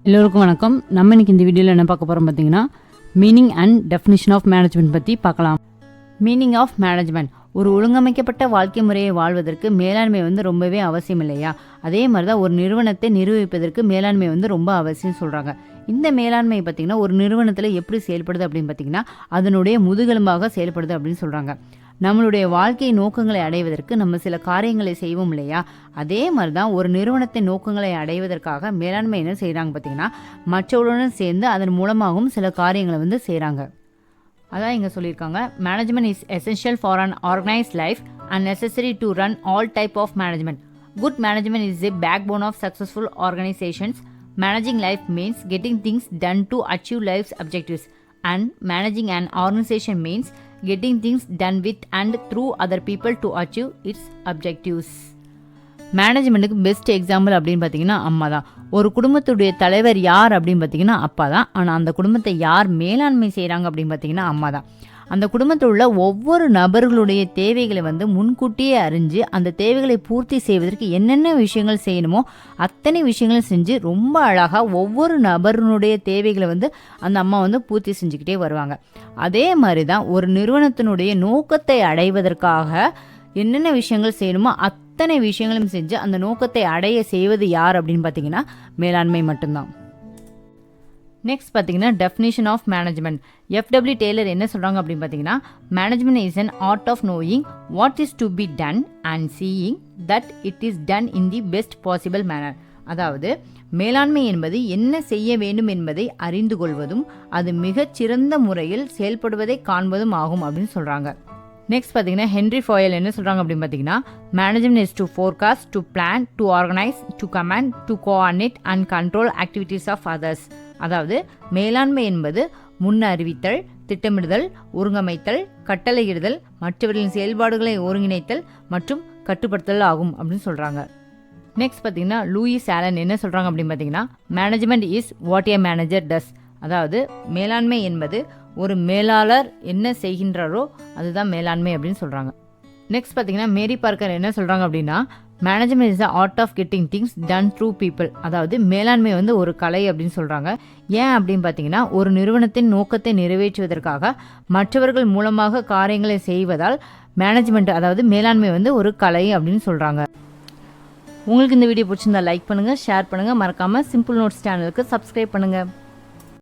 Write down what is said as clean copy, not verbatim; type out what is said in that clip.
எல்லோருக்கும் வணக்கம். நம்ம இன்னைக்கு இந்த வீடியோவில் என்ன பார்க்க போகிறோம் பார்த்தீங்கன்னா, meaning and definition of management பற்றி பார்க்கலாம். Meaning of management. ஒரு ஒழுங்கமைக்கப்பட்ட வாழ்க்கை முறையை வாழ்வதற்கு மேலாண்மை ரொம்பவே அவசியம் இல்லையா? அதே மாதிரி தான் ஒரு நிறுவனத்தை நிர்வகிப்பதற்கு மேலாண்மை ரொம்ப அவசியம் சொல்கிறாங்க. இந்த மேலாண்மை பார்த்திங்கன்னா ஒரு நிறுவனத்தில் எப்படி செயல்படுது அப்படின்னு பார்த்திங்கன்னா அதனுடைய முதுகெலும்பாக செயல்படுது அப்படின்னு சொல்கிறாங்க. நம்மளுடைய வாழ்க்கை நோக்கங்களை அடைவதற்கு நம்ம சில காரியங்களை செய்வோம் இல்லையா? அதே மாதிரி தான் ஒரு நிறுவனத்தின் நோக்கங்களை அடைவதற்காக மேலாண்மை என்ன செய்கிறாங்க பார்த்தீங்கன்னா, மற்றவர்களுடன் சேர்ந்து அதன் மூலமாகவும் சில காரியங்களை செய்கிறாங்க. அதான் இங்கே சொல்லியிருக்காங்க, management is essential for an organised life and necessary to run all type of management. Good management is the backbone of successful organisations. Managing life means getting things done to achieve life's objectives, and managing an organization means getting things done with and through other people to achieve its objectives. மேனேஜ்மெண்ட்டுக்கு best example அப்படின்னு பார்த்தீங்கன்னா அம்மா தான். ஒரு குடும்பத்துடைய தலைவர் யார் அப்படின்னு பார்த்தீங்கன்னா அப்பா தான். ஆனால் அந்த குடும்பத்தை யார் மேலாண்மை செய்கிறாங்க அப்படின்னு பார்த்தீங்கன்னா அம்மா தான். அந்த குடும்பத்தில் உள்ள ஒவ்வொரு நபர்களுடைய தேவைகளை முன்கூட்டியே அறிஞ்சு அந்த தேவைகளை பூர்த்தி செய்வதற்கு என்னென்ன விஷயங்கள் செய்யணுமோ அத்தனை விஷயங்களும் செஞ்சு ரொம்ப அழகாக ஒவ்வொரு நபருடைய தேவைகளை அந்த அம்மா பூர்த்தி செஞ்சுக்கிட்டே வருவாங்க. அதே மாதிரி தான் ஒரு நிறுவனத்தினுடைய நோக்கத்தை அடைவதற்காக என்னென்ன விஷயங்கள் செய்யணுமோ அத்தனை விஷயங்களும் செஞ்சு அந்த நோக்கத்தை அடைய செய்வது யார் அப்படின்னு பார்த்தீங்கன்னா மேலாண்மை மட்டும்தான். நெக்ஸ்ட் பார்த்தீங்கன்னா definition of management. FW Taylor என்ன சொல்கிறாங்க அப்படின்னு பார்த்தீங்கன்னா, management is an art of knowing what is to be done and seeing that it is done in the best possible manner. அதாவது மேலாண்மை என்பது என்ன செய்ய வேண்டும் என்பதை அறிந்து கொள்வதும் அது மிகச்சிறந்த முறையில் செயல்படுவதை காண்பதும் ஆகும் அப்படின்னு சொல்கிறாங்க. நெக்ஸ்ட் பார்த்தீங்கன்னா ஹென்ரி ஃபாயல் என்ன சொல்கிறாங்க அப்படின்னு பார்த்தீங்கன்னா, management is to forecast, to plan, to organise, to command, to coordinate and control activities of others. அதாவது மேலாண்மை என்பது முன் அறிவித்தல், திட்டமிடுதல், ஒருங்கமைத்தல், கட்டளையிடுதல், மற்றவர்களின் செயல்பாடுகளை ஒருங்கிணைத்தல் மற்றும் கட்டுப்படுத்தல் ஆகும் அப்படின்னு சொல்கிறாங்க. நெக்ஸ்ட் பார்த்தீங்கன்னா லூயிஸ் ஆலன் என்ன சொல்கிறாங்க அப்படின்னு பார்த்தீங்கன்னா, management is what a manager does. அதாவது மேலாண்மை என்பது ஒரு மேலாளர் என்ன செய்கின்றாரோ அதுதான் மேலாண்மை அப்படின்னு சொல்கிறாங்க. நெக்ஸ்ட் பார்த்தீங்கன்னா மேரி பார்க்கர் என்ன சொல்கிறாங்க அப்படின்னா, management is the art of getting things done through people. அதாவது மேலாண்மை ஒரு கலை அப்படின்னு சொல்கிறாங்க. ஏன் அப்படின்னு பார்த்தீங்கன்னா ஒரு நிறுவனத்தின் நோக்கத்தை நிறைவேற்றுவதற்காக மற்றவர்கள் மூலமாக காரியங்களை செய்வதால் மேனேஜ்மெண்ட் அதாவது மேலாண்மை ஒரு கலை அப்படின்னு சொல்கிறாங்க. உங்களுக்கு இந்த வீடியோ பிடிச்சிருந்தா லைக் பண்ணுங்கள், ஷேர் பண்ணுங்கள், மறக்காமல் சிம்பிள் நோட்ஸ் சேனலுக்கு சப்ஸ்கிரைப் பண்ணுங்கள்.